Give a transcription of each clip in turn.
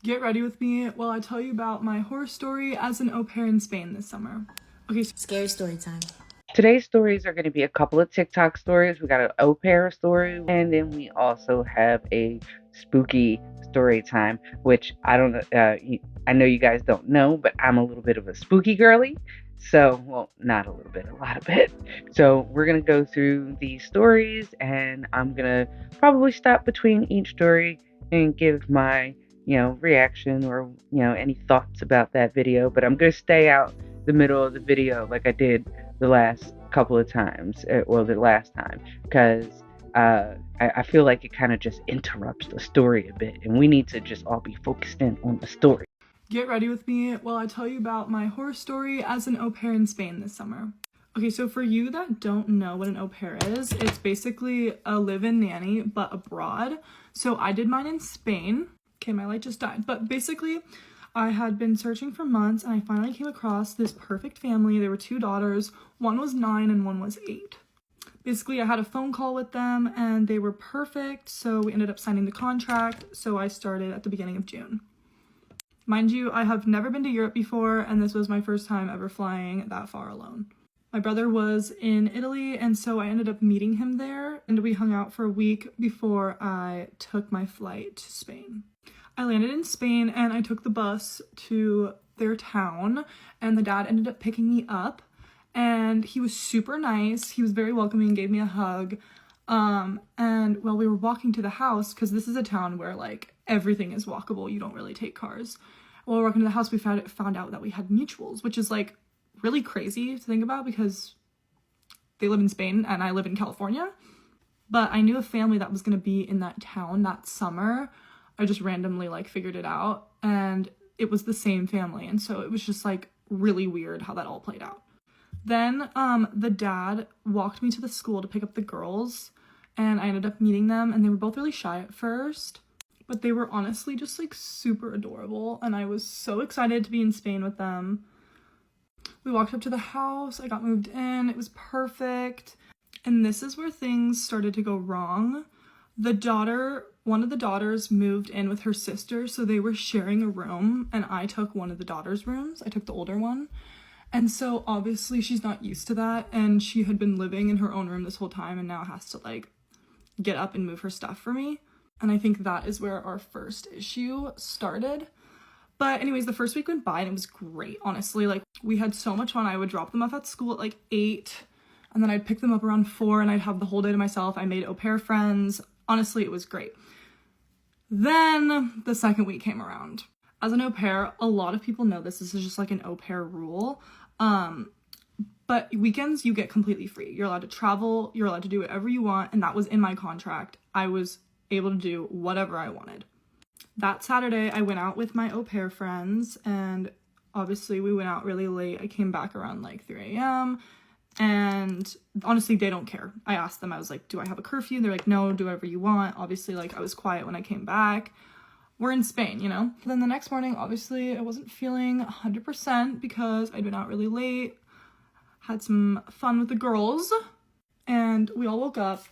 Get ready with me while I tell you about my horror story as an au pair in Spain this summer. Okay, Scary story time. Today's stories are going to be a couple of TikTok stories. We got an au pair story, and then we also have a spooky story time, which I don't know. I know you guys don't know, but I'm a little bit of a spooky girly. So, well, not a little bit, a lot of it. So, we're going to go through these stories, and I'm going to probably stop between each story and give my, reaction or, any thoughts about that video. But I'm going to stay out the middle of the video like I did the last couple of times, well, the last time, because I feel like it kind of just interrupts the story a bit, and we need to just all be focused in on the story. get ready with me while I tell you about my horror story as an au pair in Spain this summer. Okay, so for you that don't know what an au pair is, it's basically a live-in nanny, but abroad. So I did mine in Spain. Okay, my light just died. But basically, I had been searching for months, and I finally came across this perfect family. There were 2 daughters. One was 9 and one was 8. Basically, I had a phone call with them, and they were perfect, so we ended up signing the contract. So I started at the beginning of June. Mind you, I have never been to Europe before, and this was my first time ever flying that far alone. My brother was in Italy, and so I ended up meeting him there, and we hung out for a week before I took my flight to Spain. I landed in Spain, and I took the bus to their town, and the dad ended up picking me up, and he was super nice. He was very welcoming, gave me a hug, and while we were walking to the house, because this is a town where, like, everything is walkable, you don't really take cars. While we were walking to the house, we found out that we had mutuals, which is, like, really crazy to think about because they live in Spain and I live in California. But I knew a family that was going to be in that town that summer. I just randomly figured it out, and it was the same family, and so it was just really weird how that all played out. Then the dad walked me to the school to pick up the girls, and I ended up meeting them, and they were both really shy at first, but they were honestly just super adorable, and I was so excited to be in Spain with them. We walked up to the house, I got moved in, it was perfect. And this is where things started to go wrong. One of the daughters moved in with her sister, so they were sharing a room, and I took one of the daughter's rooms. I took the older one. And so obviously she's not used to that, and she had been living in her own room this whole time and now has to get up and move her stuff for me. And I think that is where our first issue started. But anyways, the first week went by and it was great, honestly. We had so much fun. I would drop them off at school at 8, and then I'd pick them up around 4, and I'd have the whole day to myself. I made au pair friends. Honestly, it was great. Then the second week came around. As an au pair, a lot of people know this is just an au pair rule. But weekends you get completely free. You're allowed to travel, you're allowed to do whatever you want, and that was in my contract. I was able to do whatever I wanted. That Saturday, I went out with my au pair friends, and obviously we went out really late. I came back around 3 a.m. and honestly, they don't care. I asked them, I was like, do I have a curfew? They're like, no, do whatever you want. Obviously, I was quiet when I came back. We're in Spain, you know? Then the next morning, obviously, I wasn't feeling 100% because I'd been out really late, had some fun with the girls, and we all woke up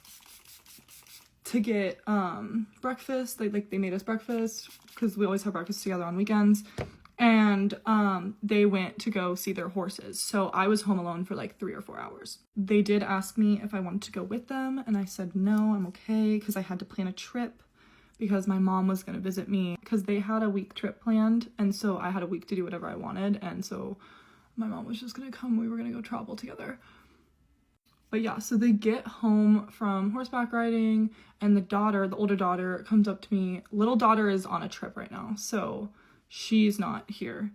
to get breakfast. They made us breakfast because we always have breakfast together on weekends, and they went to go see their horses. So I was home alone for 3 or 4 hours. They did ask me if I wanted to go with them, and I said no, I'm okay, because I had to plan a trip because my mom was going to visit me because they had a week trip planned, and so I had a week to do whatever I wanted, and so my mom was just going to come. We were going to go travel together. But yeah, so they get home from horseback riding, and the older daughter, comes up to me. Little daughter is on a trip right now, so she's not here.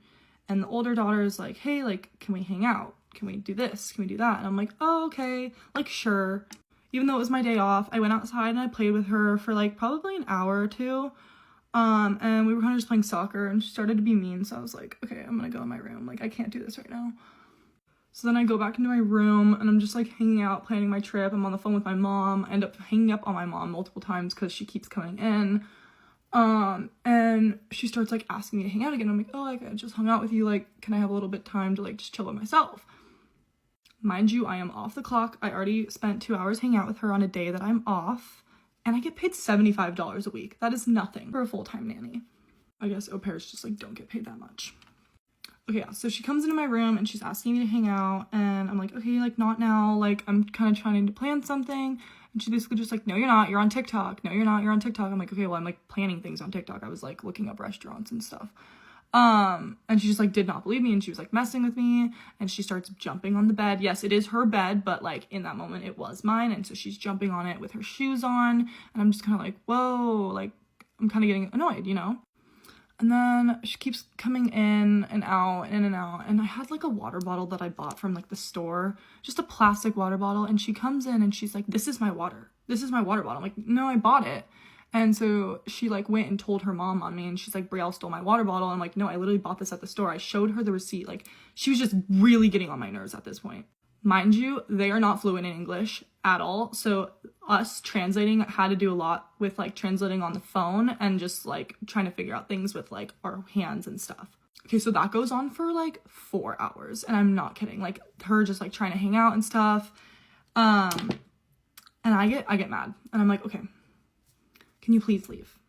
And the older daughter is like, hey, can we hang out? Can we do this? Can we do that? And I'm like, oh, okay, sure. Even though it was my day off, I went outside and I played with her for probably an hour or two. And we were kind of just playing soccer, and she started to be mean, so I was like, okay, I'm gonna go in my room. I can't do this right now. So then I go back into my room, and I'm just hanging out, planning my trip. I'm on the phone with my mom. I end up hanging up on my mom multiple times because she keeps coming in. And she starts asking me to hang out again. I'm like, oh, I just hung out with you. Can I have a little bit time to just chill with myself? Mind you, I am off the clock. I already spent 2 hours hanging out with her on a day that I'm off, and I get paid $75 a week. That is nothing for a full-time nanny. I guess au pairs just like don't get paid that much. Okay, yeah, so she comes into my room and she's asking me to hang out, and I'm like, okay, like not now, like I'm kind of trying to plan something. And she's basically just like, no, you're not, you're on TikTok. No, you're not, you're on TikTok. I'm like, okay, well, I'm like planning things on TikTok. I was like looking up restaurants and stuff. And she just like did not believe me, and she was like messing with me, and she starts jumping on the bed. Yes, it is her bed, but like in that moment it was mine, and so she's jumping on it with her shoes on, and I'm just kind of like, whoa, like I'm kind of getting annoyed, you know? And then she keeps coming in and out, in and out. And I had like a water bottle that I bought from like the store, just a plastic water bottle. And she comes in and she's like, this is my water. This is my water bottle. I'm like, no, I bought it. And so she like went and told her mom on me, and she's like, Brielle stole my water bottle. And I'm like, no, I literally bought this at the store. I showed her the receipt. Like, she was just really getting on my nerves at this point. Mind you, they are not fluent in English at all. So us translating had to do a lot with like translating on the phone and just like trying to figure out things with like our hands and stuff. Okay, so that goes on for like 4 hours, and I'm not kidding. Like her just like trying to hang out and stuff. And I get mad, and I'm like, okay, can you please leave?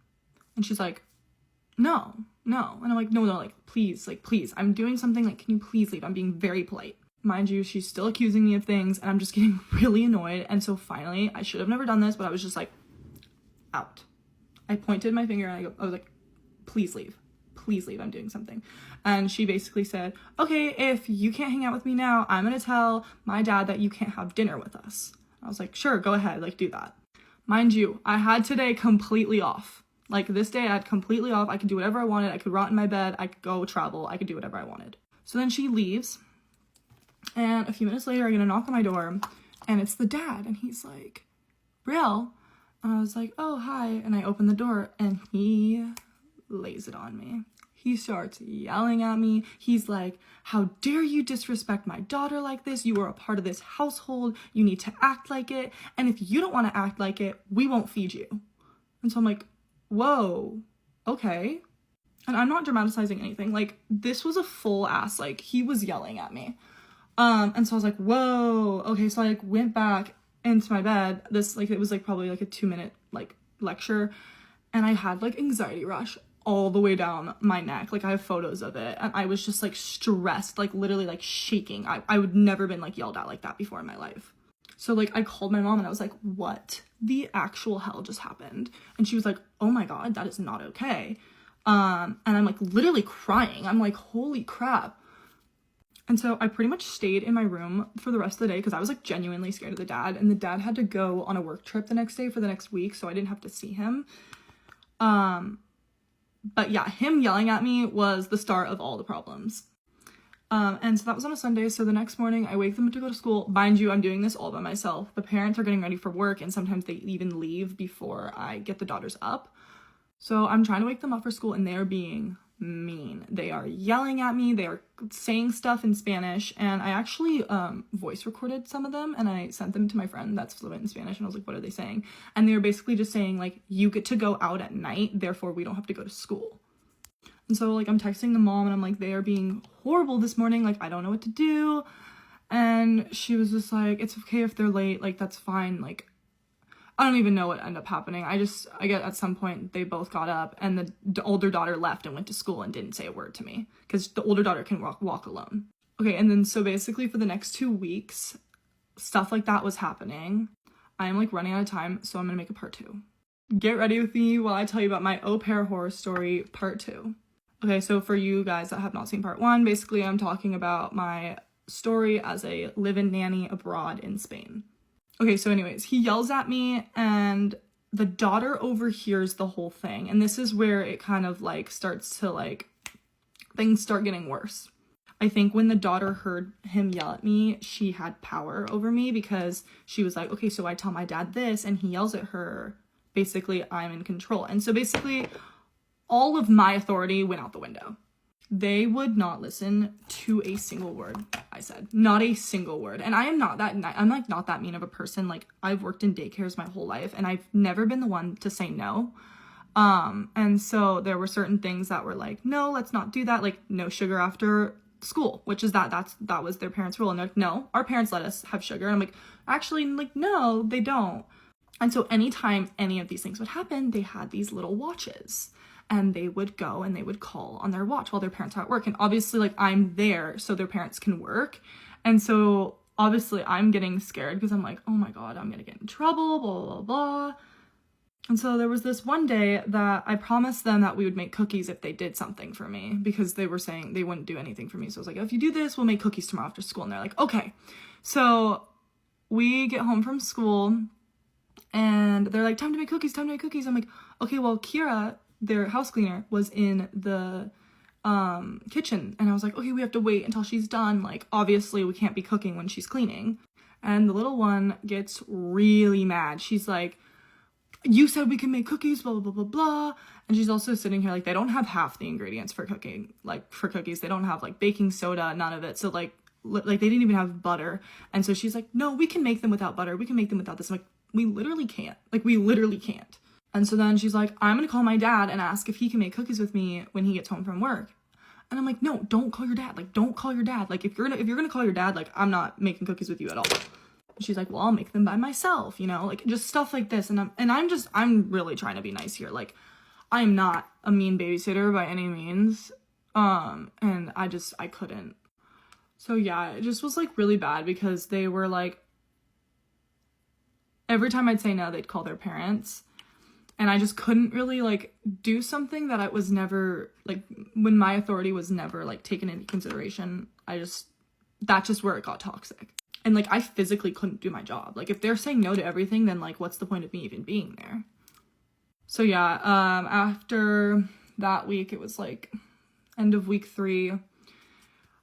And she's like, no. And I'm like, no, like please, I'm doing something, like, can you please leave? I'm being very polite. Mind you, she's still accusing me of things, and I'm just getting really annoyed. And so finally, I should have never done this, but I was just like, out. I pointed my finger and I was like, please leave, I'm doing something. And she basically said, okay, if you can't hang out with me now, I'm gonna tell my dad that you can't have dinner with us. I was like, sure, go ahead, like do that. Mind you, I had today completely off. Like this day I had completely off. I could do whatever I wanted. I could rot in my bed, I could go travel, I could do whatever I wanted. So then she leaves. And a few minutes later, I get a knock on my door, and it's the dad, and he's like, Brielle. And I was like, oh, hi. And I open the door, and he lays it on me. He starts yelling at me. He's like, how dare you disrespect my daughter like this? You are a part of this household. You need to act like it. And if you don't want to act like it, we won't feed you. And so I'm like, whoa, okay. And I'm not dramatizing anything. Like, this was a full ass, like, he was yelling at me. And so I was like, whoa, okay. So I like went back into my bed. This, like, it was like probably like a 2-minute like lecture, and I had like anxiety rush all the way down my neck. Like I have photos of it, and I was just like stressed, like literally like shaking. I would never been like yelled at like that before in my life. So like I called my mom and I was like, what the actual hell just happened? And she was like, oh my God, that is not okay. And I'm like literally crying. I'm like, holy crap. And so I pretty much stayed in my room for the rest of the day because I was like genuinely scared of the dad, and the dad had to go on a work trip the next day for the next week, so I didn't have to see him. But yeah, him yelling at me was the start of all the problems. And so that was on a Sunday. So the next morning I wake them up to go to school. Mind you, I'm doing this all by myself. The parents are getting ready for work, and sometimes they even leave before I get the daughters up. So I'm trying to wake them up for school, and they're being mean. They are yelling at me. They are saying stuff in Spanish, and I actually voice recorded some of them, and I sent them to my friend that's fluent in Spanish, and I was like, what are they saying? And they were basically just saying like, you get to go out at night, therefore we don't have to go to school. And so like I'm texting the mom, and I'm like, they are being horrible this morning, like I don't know what to do. And she was just like, it's okay if they're late, like that's fine. Like I don't even know what ended up happening. I get at some point they both got up, and the older daughter left and went to school and didn't say a word to me because the older daughter can walk alone. Okay, and then so basically for the next 2 weeks, stuff like that was happening. I am like running out of time, so I'm gonna make a part 2. Get ready with me while I tell you about my au pair horror story part 2. Okay, so for you guys that have not seen part 1, basically I'm talking about my story as a live-in nanny abroad in Spain. Okay, so anyways, he yells at me, and the daughter overhears the whole thing. And this is where it kind of like starts to like, things start getting worse. I think when the daughter heard him yell at me, she had power over me because she was like, okay, so I tell my dad this and he yells at her. Basically, I'm in control. And so basically, all of my authority went out the window. They would not listen to a single word I said. Not a single word. And I am not that, I'm like not that mean of a person. Like I've worked in daycares my whole life, and I've never been the one to say no. And so there were certain things that were like, no, let's not do that. Like no sugar after school, which is that was their parents' rule. And they're like, no, our parents let us have sugar. And I'm like, actually, like, no, they don't. And so anytime any of these things would happen, they had these little watches. and they would go and they would call on their watch while their parents are at work. And obviously, like, I'm there so their parents can work. And so obviously I'm getting scared because I'm like, oh my God, I'm gonna get in trouble, blah, blah, blah. And so there was this one day that I promised them that we would make cookies if they did something for me, because they were saying they wouldn't do anything for me. So I was like, if you do this, we'll make cookies tomorrow after school. And they're like, okay. So we get home from school and they're like, time to make cookies, time to make cookies. I'm like, okay, well, Kira, their house cleaner, was in the kitchen. And I was like, okay, we have to wait until she's done. Like, obviously we can't be cooking when she's cleaning. And the little one gets really mad. She's like, you said we can make cookies, blah, blah, blah, blah, blah. And she's also sitting here like, they don't have half the ingredients for cooking, like for cookies. They don't have like baking soda, none of it. So like they didn't even have butter. And so she's like, no, we can make them without butter. We can make them without this. I'm like, we literally can't. Like, we literally can't. And so then she's like, I'm going to call my dad and ask if he can make cookies with me when he gets home from work. And I'm like, no, don't call your dad. Like, don't call your dad. Like, if you're gonna call your dad, like, I'm not making cookies with you at all. She's like, well, I'll make them by myself, you know, like just stuff like this. And I'm really trying to be nice here. Like, I'm not a mean babysitter by any means. And I couldn't. So yeah, it just was like really bad because they were like, every time I'd say no, they'd call their parents. And I just couldn't really like do something that I was never like, when my authority was never like taken into consideration. That's just where it got toxic. And, like, I physically couldn't do my job. Like, if they're saying no to everything, then, like, what's the point of me even being there? So, yeah, after that week, it was, like, end of week 3,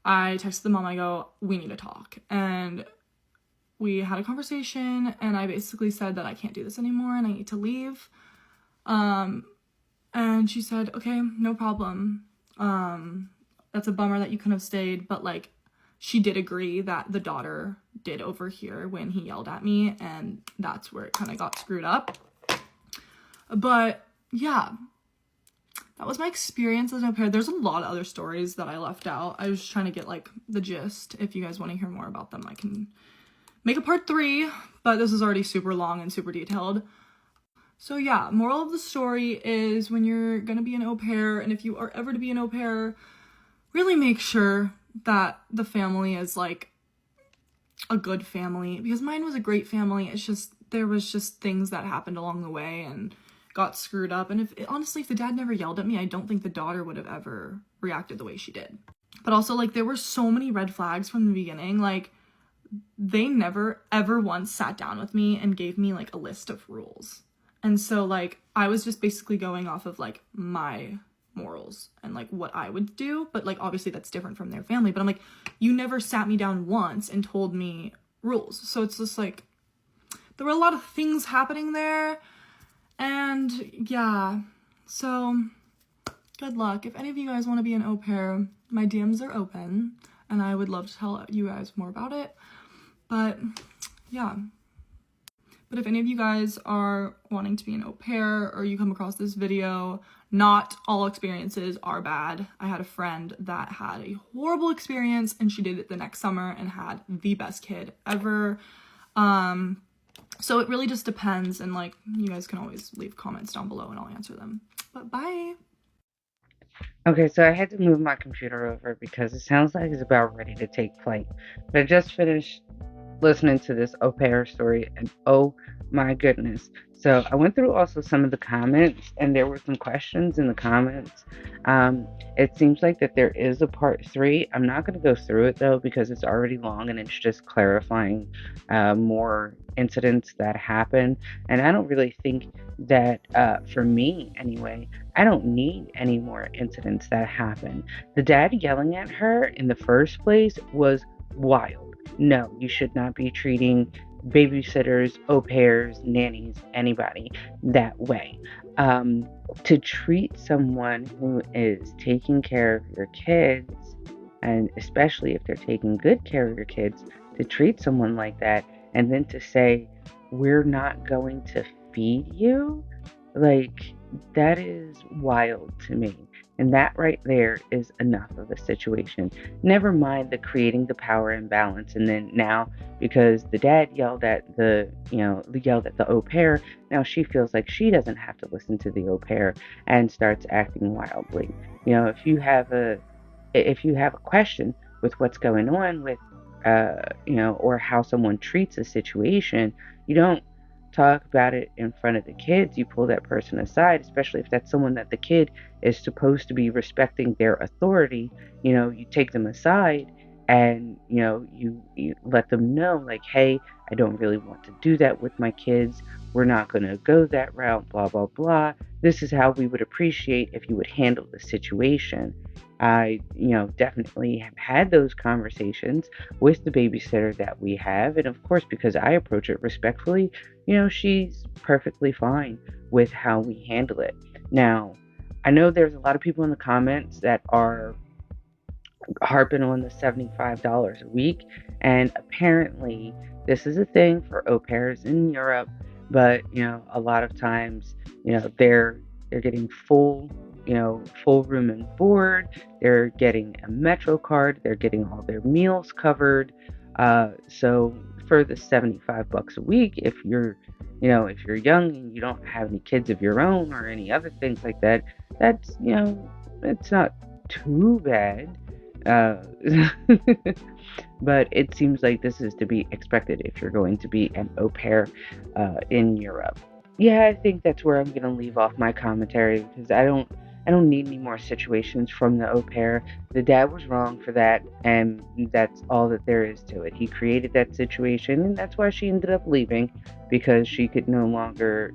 I texted the mom, I go, we need to talk. And we had a conversation, and I basically said that I can't do this anymore, and I need to leave. And she said, okay, no problem. That's a bummer that you couldn't have stayed, but, like, she did agree that the daughter did overhear when he yelled at me, and that's where it kind of got screwed up. But yeah, that was my experience as an au pair. There's a lot of other stories that I left out. I was trying to get like the gist. If you guys want to hear more about them, I can make a part 3, but this is already super long and super detailed. So yeah, moral of the story is when you're gonna be an au pair, and if you are ever to be an au pair, really make sure that the family is like a good family, because mine was a great family. It's just there was just things that happened along the way and got screwed up. And honestly, if the dad never yelled at me, I don't think the daughter would have ever reacted the way she did. But also, like, there were so many red flags from the beginning. Like, they never ever once sat down with me and gave me like a list of rules. And so like I was just basically going off of like my morals and like what I would do, but like obviously that's different from their family. But I'm like, you never sat me down once and told me rules. So it's just like there were a lot of things happening there. And yeah, so good luck. If any of you guys want to be an au pair, my DMs are open and I would love to tell you guys more about it. But yeah. But if any of you guys are wanting to be an au pair or you come across this video, not all experiences are bad. I had a friend that had a horrible experience and she did it the next summer and had the best kid ever. So it really just depends, and like you guys can always leave comments down below and I'll answer them. But bye. Okay, so I had to move my computer over because it sounds like it's about ready to take flight. But I just finished listening to this au pair story, and oh my goodness. So I went through also some of the comments, and there were some questions in the comments. It seems like that there is a part 3. I'm not going to go through it though because it's already long and it's just clarifying more incidents that happen. And I don't really think that for me anyway, I don't need any more incidents that happen. The dad yelling at her in the first place was wild. No, you should not be treating babysitters, au pairs, nannies, anybody that way. To treat someone who is taking care of your kids, and especially if they're taking good care of your kids, to treat someone like that and then to say, we're not going to feed you, Like, that is wild to me. And that right there is enough of a situation. Never mind the creating the power imbalance. And then now, because the dad yelled at the au pair, now she feels like she doesn't have to listen to the au pair and starts acting wildly. If you have a question with what's going on with or how someone treats a situation, you don't talk about it in front of the kids. You pull that person aside, especially if that's someone that the kid is supposed to be respecting their authority. You take them aside and you let them know, like, hey, I don't really want to do that with my kids. We're not going to go that route, blah blah blah. This is how we would appreciate if you would handle the situation. I, definitely have had those conversations with the babysitter that we have. And of course, because I approach it respectfully, she's perfectly fine with how we handle it. Now, I know there's a lot of people in the comments that are harping on the $75 a week, and apparently this is a thing for au pairs in Europe, but a lot of times, they're getting full room and board, they're getting a Metro card, they're getting all their meals covered. So for the 75 bucks a week, if you're young and you don't have any kids of your own or any other things like that, that's it's not too bad. uh, but it seems like this is to be expected if you're going to be an au pair in Europe. Yeah, I think that's where I'm gonna leave off my commentary because I don't need any more situations from the au pair. The dad was wrong for that, and that's all that there is to it. He created that situation, and that's why she ended up leaving, because she could no longer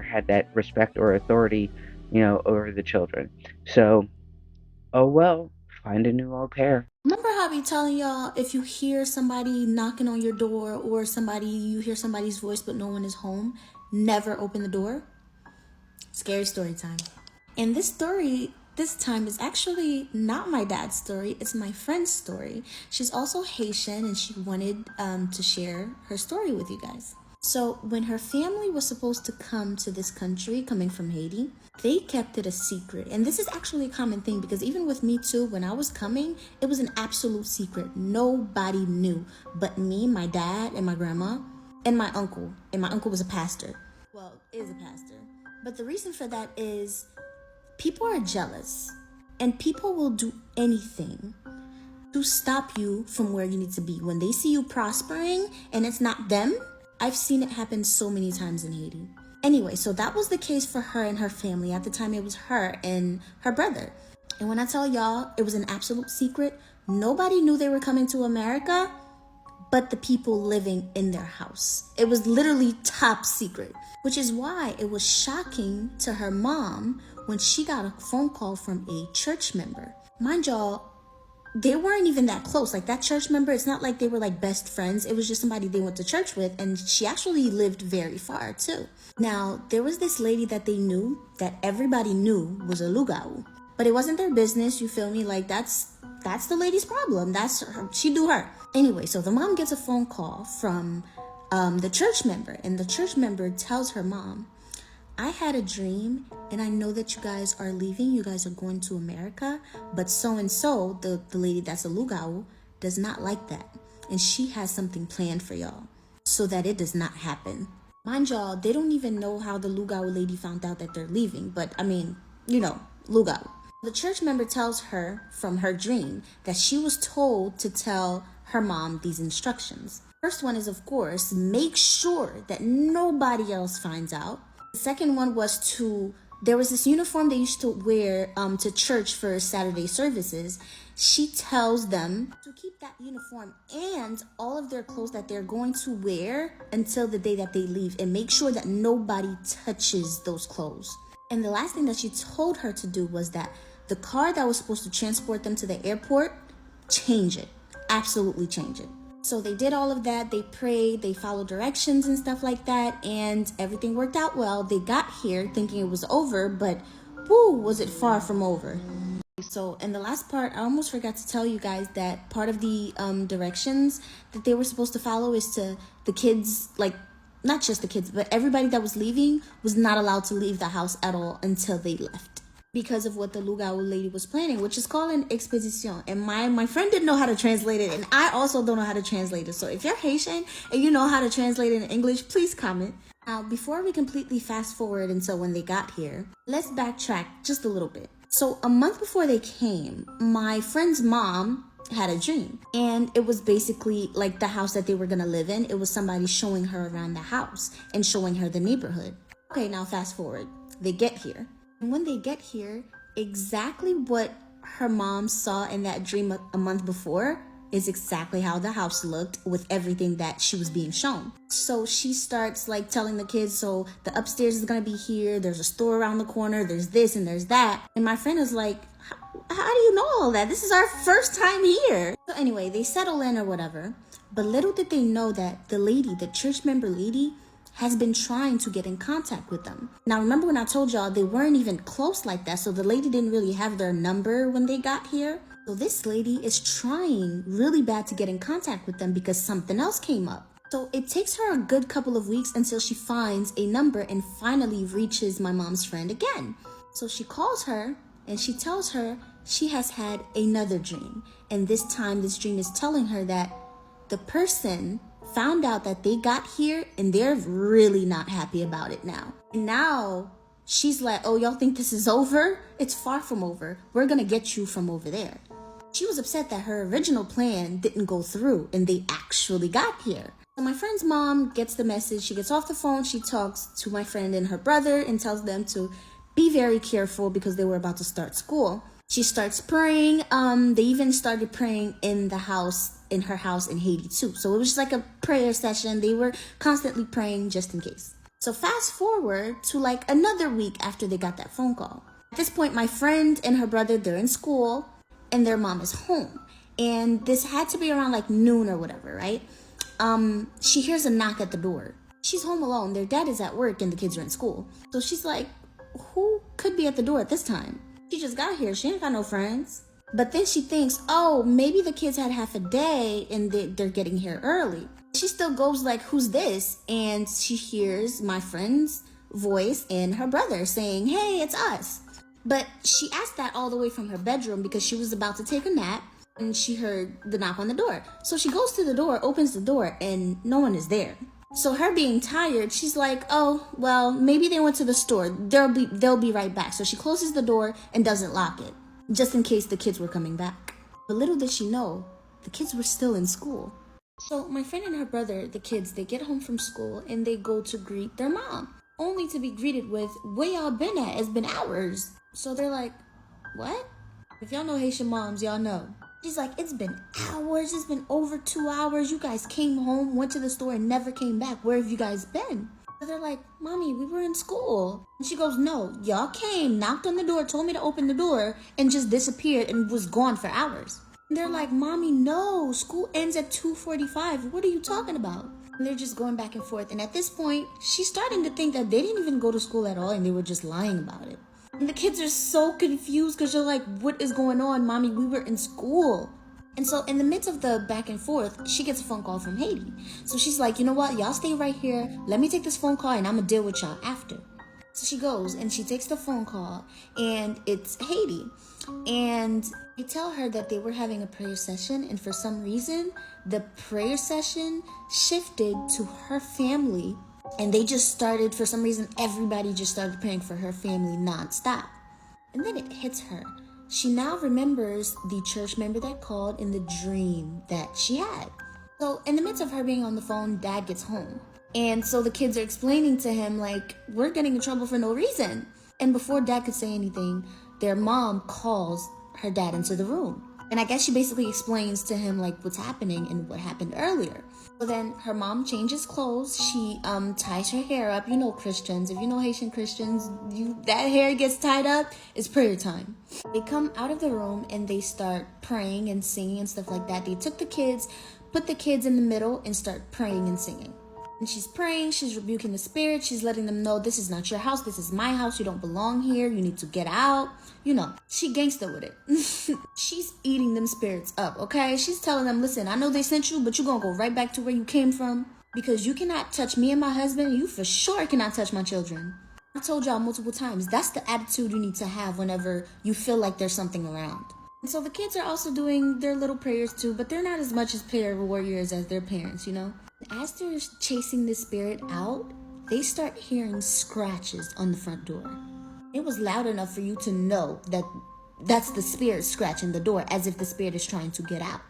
had that respect or authority, over the children. So, oh well, find a new au pair. Remember how I be telling y'all, if you hear somebody knocking on your door or you hear somebody's voice but no one is home, never open the door? Scary story time. And this story this time is actually not my dad's story, it's my friend's story. She's also Haitian and she wanted to share her story with you guys. So when her family was supposed to come to this country, coming from Haiti, they kept it a secret. And this is actually a common thing because even with me too, when I was coming, it was an absolute secret. Nobody knew but me, my dad, and my grandma, and my uncle. And my uncle was a pastor. Well, is a pastor. But the reason for that is people are jealous and people will do anything to stop you from where you need to be. When they see you prospering and it's not them, I've seen it happen so many times in Haiti. Anyway, so that was the case for her and her family. At the time, it was her and her brother. And when I tell y'all, it was an absolute secret. Nobody knew they were coming to America but the people living in their house. It was literally top secret, which is why it was shocking to her mom when she got a phone call from a church member. Mind y'all, they weren't even that close. Like that church member, it's not like they were like best friends. It was just somebody they went to church with, and she actually lived very far too. Now, there was this lady that they knew, that everybody knew was a lugau. But it wasn't their business, you feel me? Like that's the lady's problem. That's her, she do her. Anyway, so the mom gets a phone call from the church member, and the church member tells her mom, I had a dream and I know that you guys are leaving. You guys are going to America, but so-and-so, the lady that's a lugau, does not like that. And she has something planned for y'all so that it does not happen. Mind y'all, they don't even know how the lugau lady found out that they're leaving. But I mean, lugau. The church member tells her from her dream that she was told to tell her mom these instructions. First one is, of course, make sure that nobody else finds out. The second one was there was this uniform they used to wear to church for Saturday services. She tells them to keep that uniform and all of their clothes that they're going to wear until the day that they leave, and make sure that nobody touches those clothes. And the last thing that she told her to do was that the car that was supposed to transport them to the airport, change it. Absolutely change it. So they did all of that. They prayed, they followed directions and stuff like that, and everything worked out well. They got here thinking it was over, but whoo, was it far from over. So in the last part, I almost forgot to tell you guys that part of the directions that they were supposed to follow is to the kids, like not just the kids, but everybody that was leaving was not allowed to leave the house at all until they left, because of what the Lugao lady was planning, which is called an exposition. And my friend didn't know how to translate it, and I also don't know how to translate it. So if you're Haitian and you know how to translate it in English, please comment. Now, before we completely fast forward until when they got here, let's backtrack just a little bit. So a month before they came, my friend's mom had a dream, and it was basically like the house that they were gonna live in. It was somebody showing her around the house and showing her the neighborhood. Okay, now fast forward. They get here. And when they get here, exactly what her mom saw in that dream a month before is exactly how the house looked with everything that she was being shown. So she starts like telling the kids, so the upstairs is gonna be here, there's a store around the corner, there's this and there's that. And my friend is like, how do you know all that? This is our first time here. So anyway, they settle in or whatever. But little did they know that the lady, the church member lady, has been trying to get in contact with them. Now, remember when I told y'all they weren't even close like that, so the lady didn't really have their number when they got here? So this lady is trying really bad to get in contact with them because something else came up. So it takes her a good couple of weeks until she finds a number and finally reaches my mom's friend again. So she calls her and she tells her she has had another dream. And this time, this dream is telling her that the person found out that they got here and they're really not happy about it now. And now she's like, oh, y'all think this is over? It's far from over. We're gonna get you from over there. She was upset that her original plan didn't go through and they actually got here. So my friend's mom gets the message. She gets off the phone. She talks to my friend and her brother and tells them to be very careful because they were about to start school. She starts praying. They even started praying in the house, in her house in Haiti too. So it was just like a prayer session. They were constantly praying just in case. So fast forward to like another week after they got that phone call. At this point, my friend and her brother, they're in school and their mom is home. And this had to be around like noon or whatever, right? She hears a knock at the door. She's home alone. Their dad is at work and the kids are in school. So she's like, who could be at the door at this time? She just got here. She ain't got no friends. But then she thinks, oh, maybe the kids had half a day and they're getting here early. She still goes like, who's this? And she hears my friend's voice and her brother saying, hey, it's us. But she asked that all the way from her bedroom because she was about to take a nap and she heard the knock on the door. So she goes to the door, opens the door, and no one is there. So her being tired, she's like, oh, well, maybe they went to the store. They'll be right back. So she closes the door and doesn't lock it, just in case the kids were coming back. But little did she know, the kids were still in school. So my friend and her brother, the kids, they get home from school and they go to greet their mom, only to be greeted with, where y'all been at? It's been hours. So they're like, what? If y'all know Haitian moms, y'all know. She's like, it's been hours. It's been over 2 hours. You guys came home, went to the store, and never came back. Where have you guys been? So they're like, Mommy, we were in school. And she goes, no, y'all came, knocked on the door, told me to open the door, and just disappeared and was gone for hours. And they're like, Mommy, no, school ends at 2:45. What are you talking about? And they're just going back and forth. And at this point, she's starting to think that they didn't even go to school at all and they were just lying about it. And the kids are so confused because they're like, what is going on, Mommy? We were in school. And so in the midst of the back and forth, she gets a phone call from Haiti. So she's like, you know what? Y'all stay right here. Let me take this phone call and I'm going to deal with y'all after. So she goes and she takes the phone call and it's Haiti. And they tell her that they were having a prayer session. And for some reason, the prayer session shifted to her family. And they just started, for some reason, everybody just started praying for her family nonstop. And then it hits her. She now remembers the church member that called in the dream that she had. So in the midst of her being on the phone, Dad gets home. And so the kids are explaining to him, like, we're getting in trouble for no reason. And before Dad could say anything, their mom calls her dad into the room. And I guess she basically explains to him, like, what's happening and what happened earlier. So then her mom changes clothes. She ties her hair up. You know Christians. If you know Haitian Christians, that hair gets tied up. It's prayer time. They come out of the room and they start praying and singing and stuff like that. They took the kids, put the kids in the middle and start praying and singing. And she's praying, she's rebuking the spirit, she's letting them know this is not your house, this is my house, you don't belong here, you need to get out. You know, she gangster with it. She's eating them spirits up, okay? She's telling them, listen, I know they sent you, but you're gonna go right back to where you came from. Because you cannot touch me and my husband, you for sure cannot touch my children. I told y'all multiple times, that's the attitude you need to have whenever you feel like there's something around. And so the kids are also doing their little prayers too, but they're not as much as prayer warriors as their parents, you know? As they're chasing the spirit out, they start hearing scratches on the front door. It was loud enough for you to know that that's the spirit scratching the door, as if the spirit is trying to get out.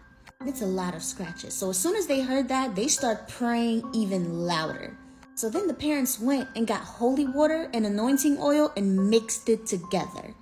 It's a lot of scratches. So as soon as they heard that, they start praying even louder. So then the parents went and got holy water and anointing oil and mixed it together.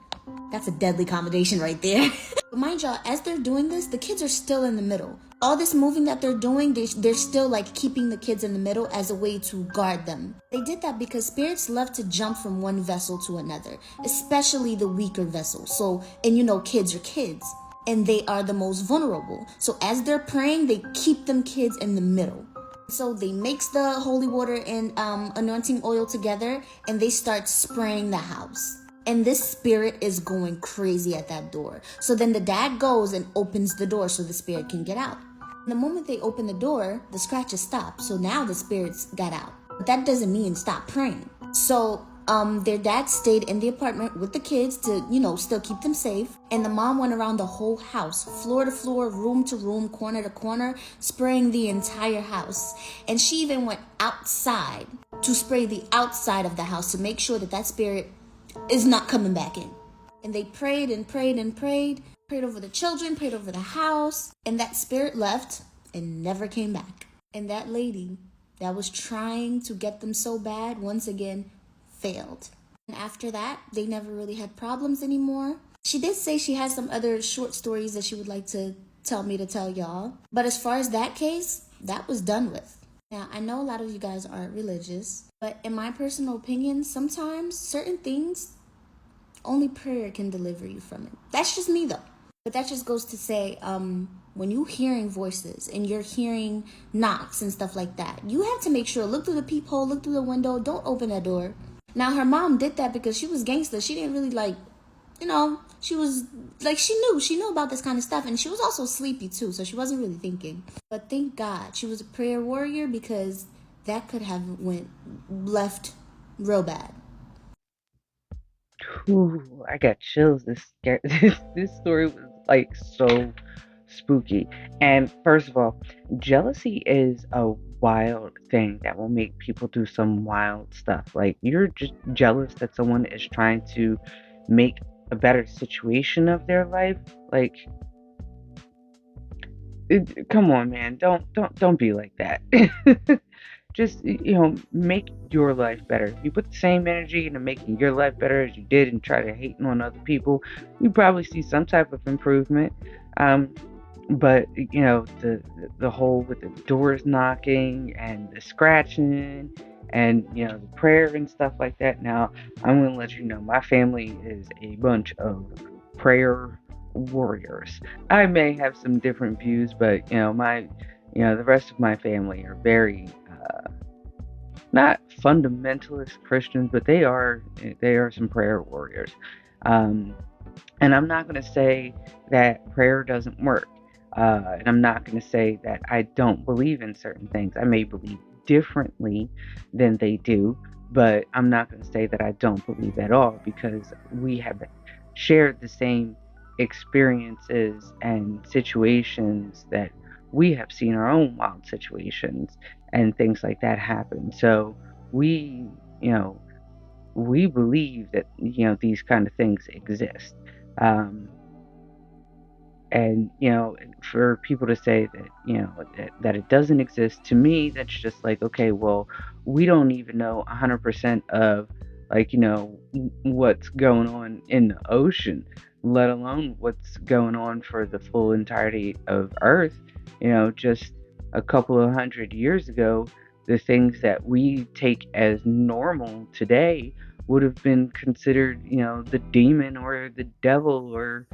That's a deadly combination right there. But mind y'all, as they're doing this, the kids are still in the middle. All this moving that they're doing, they're still like keeping the kids in the middle as a way to guard them. They did that because spirits love to jump from one vessel to another, especially the weaker vessels. So, and you know, kids are kids, and they are the most vulnerable. So as they're praying, they keep them kids in the middle. So they mix the holy water and anointing oil together, and they start spraying the house. And this spirit is going crazy at that door. So then the dad goes and opens the door so the spirit can get out. The moment they open the door, the scratches stop. So now the spirits got out. But that doesn't mean stop praying. So their dad stayed in the apartment with the kids to, you know, still keep them safe. And the mom went around the whole house, floor to floor, room to room, corner to corner, spraying the entire house. And she even went outside to spray the outside of the house to make sure that that spirit is not coming back in. And they prayed and prayed and prayed over the children, prayed over the house, and that spirit left and never came back. And that lady that was trying to get them so bad, once again, failed. And after that, they never really had problems anymore. She did say she has some other short stories that she would like to tell me to tell y'all. But as far as that case, that was done with. Now, I know a lot of you guys aren't religious, but in my personal opinion, sometimes certain things, only prayer can deliver you from it. That's just me though. But that just goes to say, when you're hearing voices and you're hearing knocks and stuff like that, you have to make sure, look through the peephole, look through the window, don't open that door. Now, her mom did that because she was gangster. She didn't really like, you know, she was like, she knew about this kind of stuff. And she was also sleepy too, so she wasn't really thinking. But thank God she was a prayer warrior, because that could have went left real bad. Ooh, I got chills. This story was like so spooky. And first of all, jealousy is a wild thing that will make people do some wild stuff. Like, you're just jealous that someone is trying to make a better situation of their life. Like, come on, man. Don't be like that. Just, make your life better. If you put the same energy into making your life better as you did and try to hating on other people, you probably see some type of improvement. But the whole with the doors knocking and the scratching and the prayer and stuff like that. Now, I'm gonna let you know, my family is a bunch of prayer warriors. I may have some different views, but the rest of my family are very not fundamentalist Christians, but they are some prayer warriors. Um, and I'm not going to say that prayer doesn't work. And I'm not going to say that I don't believe in certain things. I may believe differently than they do, but I'm not going to say that I don't believe at all, because we have shared the same experiences and situations that we have seen our own wild situations and things like that happen. So we, we believe that these kind of things exist. Um, and for people to say that that it doesn't exist, to me that's just like, okay, well, we don't even know 100% of, like, what's going on in the ocean, let alone what's going on for the full entirety of Earth. Just a couple of 100 years ago, the things that we take as normal today would have been considered, the demon or the devil, or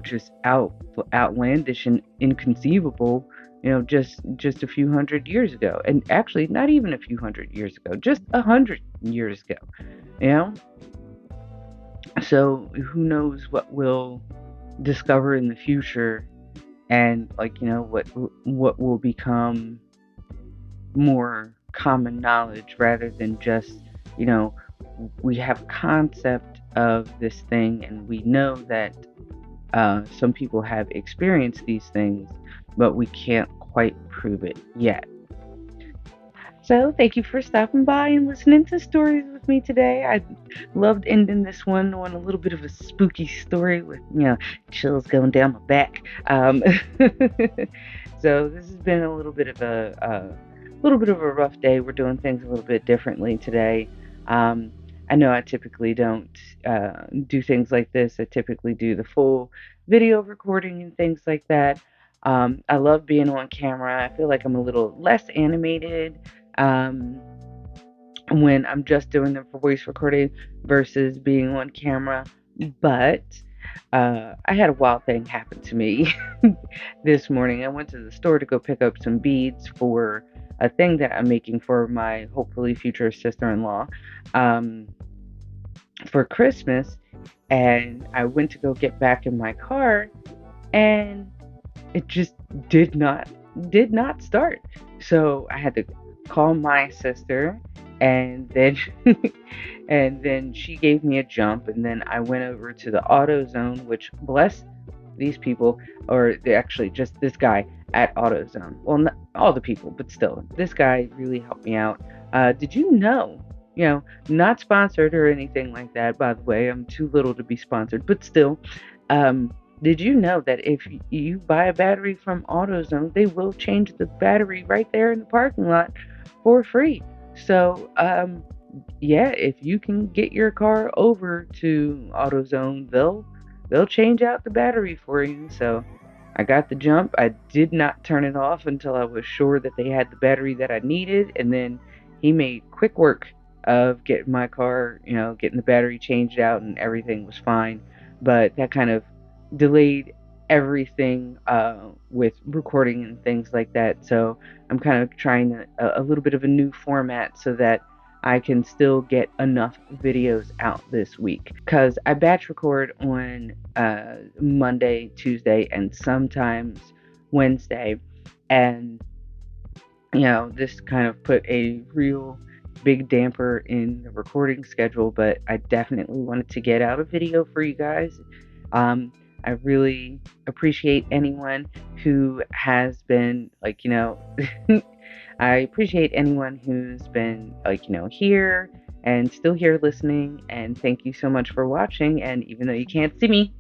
just outlandish and inconceivable, just a few 100 years ago. And actually, not even a few 100 years ago, just 100 years ago. So who knows what we'll discover in the future, and, like, what will become more common knowledge rather than just, you know, we have a concept of this thing and we know that some people have experienced these things, but we can't quite prove it yet. So, thank you for stopping by and listening to stories with me today. I loved ending this one on a little bit of a spooky story with, chills going down my back. So, this has been a little bit of a rough day. We're doing things a little bit differently today. Um, I know I typically don't do things like this. I typically do the full video recording and things like that. I love being on camera. I feel like I'm a little less animated um, when I'm just doing them for voice recording versus being on camera. But I had a wild thing happen to me this morning. I went to the store to go pick up some beads for a thing that I'm making for my hopefully future sister-in-law for Christmas. And I went to go get back in my car, and it just did not start. So I had to call my sister, and then and then she gave me a jump, and then I went over to the AutoZone, which bless these people, or they actually just this guy at AutoZone. Well, not all the people, but still, this guy really helped me out. Did you know? Not sponsored or anything like that, by the way. I'm too little to be sponsored, but still. Um, did you know that if you buy a battery from AutoZone, they will change the battery right there in the parking lot for free? So, yeah, if you can get your car over to AutoZone, they'll change out the battery for you. So, I got the jump. I did not turn it off until I was sure that they had the battery that I needed, and then he made quick work of getting my car, getting the battery changed out, and everything was fine. But that kind of delayed everything with recording and things like that. So I'm kind of trying a little bit of a new format so that I can still get enough videos out this week, because I batch record on Monday, Tuesday, and sometimes Wednesday. And this kind of put a real big damper in the recording schedule, but I definitely wanted to get out a video for you guys. I really appreciate anyone who has been I appreciate anyone who's been here and still here listening, and thank you so much for watching. And even though you can't see me,